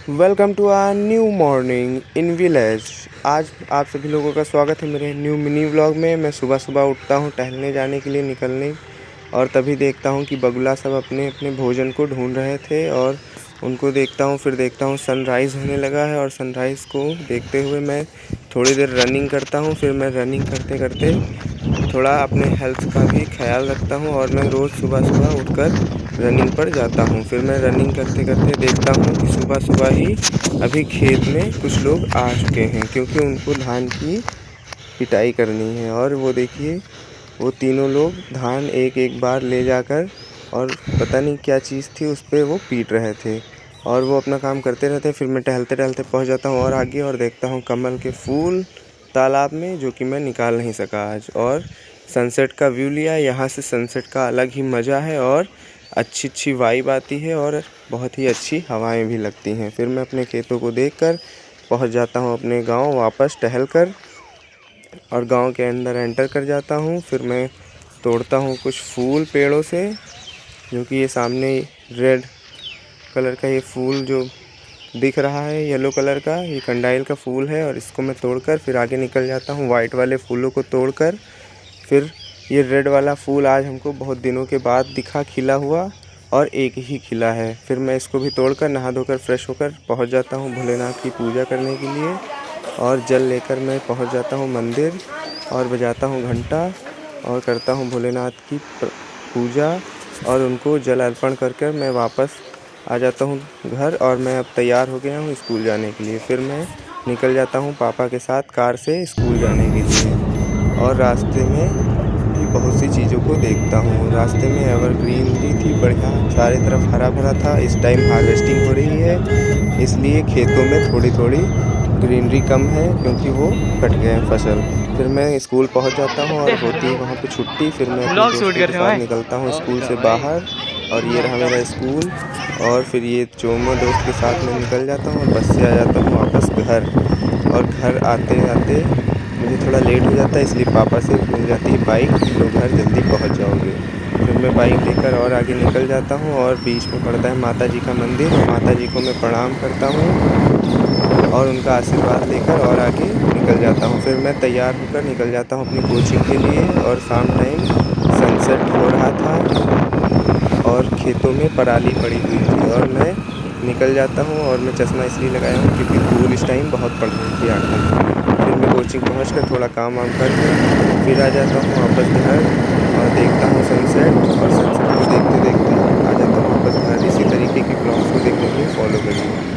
Welcome to our new morning in village. आज आप सभी लोगों का स्वागत है मेरे न्यू मिनी व्लॉग में। मैं सुबह सुबह उठता हूँ टहलने जाने के लिए निकलने, और तभी देखता हूँ कि बगुला सब अपने अपने भोजन को ढूंढ रहे थे और उनको देखता हूँ। फिर देखता हूँ सनराइज़ होने लगा है और सनराइज़ को देखते हुए मैं थोड़ी देर रनिंग करता हूँ। फिर मैं रनिंग करते करते थोड़ा अपने हेल्थ का भी ख्याल रखता हूँ और मैं रोज़ सुबह सुबह उठकर रनिंग पर जाता हूँ। फिर मैं रनिंग करते करते देखता हूँ कि सुबह सुबह ही अभी खेत में कुछ लोग आ चुके हैं, क्योंकि उनको धान की पिटाई करनी है। और वो देखिए, वो तीनों लोग धान एक एक बार ले जाकर, और पता नहीं क्या चीज़ थी उस पे वो पीट रहे थे, और वो अपना काम करते रहते हैं। फिर मैं टहलते टहलते पहुंच जाता हूं और आगे, और देखता हूं कमल के फूल तालाब में, जो कि मैं निकाल नहीं सका आज। और सनसेट का व्यू लिया। यहाँ से सनसेट का अलग ही मज़ा है और अच्छी अच्छी वाइब आती है और बहुत ही अच्छी हवाएं भी लगती हैं। फिर मैं अपने खेतों को देखकर पहुंच जाता हूं अपने गांव वापस टहल कर, और गांव के अंदर एंटर कर जाता हूं। फिर मैं तोड़ता हूं कुछ फूल पेड़ों से, जो कि ये सामने रेड कलर का ये फूल जो दिख रहा है, येलो कलर का, ये कंडाइल का फूल है। और इसको मैं तोड़कर फिर आगे निकल जाता हूँ वाइट वाले फूलों को तोड़कर। फिर ये रेड वाला फूल आज हमको बहुत दिनों के बाद दिखा खिला हुआ, और एक ही खिला है। फिर मैं इसको भी तोड़कर नहा धोकर फ्रेश होकर पहुँच जाता हूँ भोलेनाथ की पूजा करने के लिए, और जल लेकर मैं पहुँच जाता हूँ मंदिर और बजाता हूँ घंटा और करता हूँ भोलेनाथ की पूजा, और उनको जल अर्पण कर कर मैं वापस आ जाता हूँ घर। और मैं अब तैयार हो गया हूँ स्कूल जाने के लिए। फिर मैं निकल जाता हूँ पापा के साथ कार से स्कूल जाने के लिए, और रास्ते में भी बहुत सी चीज़ों को देखता हूँ। रास्ते में एवरग्रीनरी थी बढ़िया, चारों तरफ हरा भरा था। इस टाइम हार्वेस्टिंग हो रही है, इसलिए खेतों में थोड़ी थोड़ी ग्रीनरी कम है, क्योंकि वो कट गए हैं फसल। फिर मैं स्कूल पहुंच जाता हूँ और होती है वहाँ पे छुट्टी। फिर मैं अपने ब्लॉग शूट दोस्तों कर के रहे हो साथ भाई। निकलता हूँ स्कूल से बाहर, और ये रहा मेरा स्कूल। और फिर ये चोमो दोस्त के साथ मैं निकल जाता हूँ और बस से आ जाता हूँ वापस घर। और घर आते आते मुझे थोड़ा लेट हो जाता है, इसलिए पापा से मिल जाती है बाइक, तो घर जल्दी पहुँच जाओगे। फिर मैं बाइक लेकर और आगे निकल जाता हूँ, और बीच में पड़ता है माता जी का मंदिर, और माता जी को मैं प्रणाम करता हूँ और उनका आशीर्वाद लेकर और आगे निकल जाता हूँ। फिर मैं तैयार होकर निकल जाता हूँ अपनी कोचिंग के लिए, और शाम टाइम सनसेट हो रहा था और खेतों में पराली पड़ी हुई थी, और मैं निकल जाता हूँ। और मैं चश्मा इसलिए लगाया हूँ क्योंकि धूल इस टाइम बहुत पड़ रही थी आँखों में। फिर मैं कोचिंग पहुँच कर थोड़ा काम वाम करके फिर आ जाता हूँ वापस घर, और देखता हूँ सनसेट, और सनसेट को देखते देखते आ जाता हूँ वापस घर। इसी तरीके की ब्लॉग्स को देखने के लिए फॉलो करिए।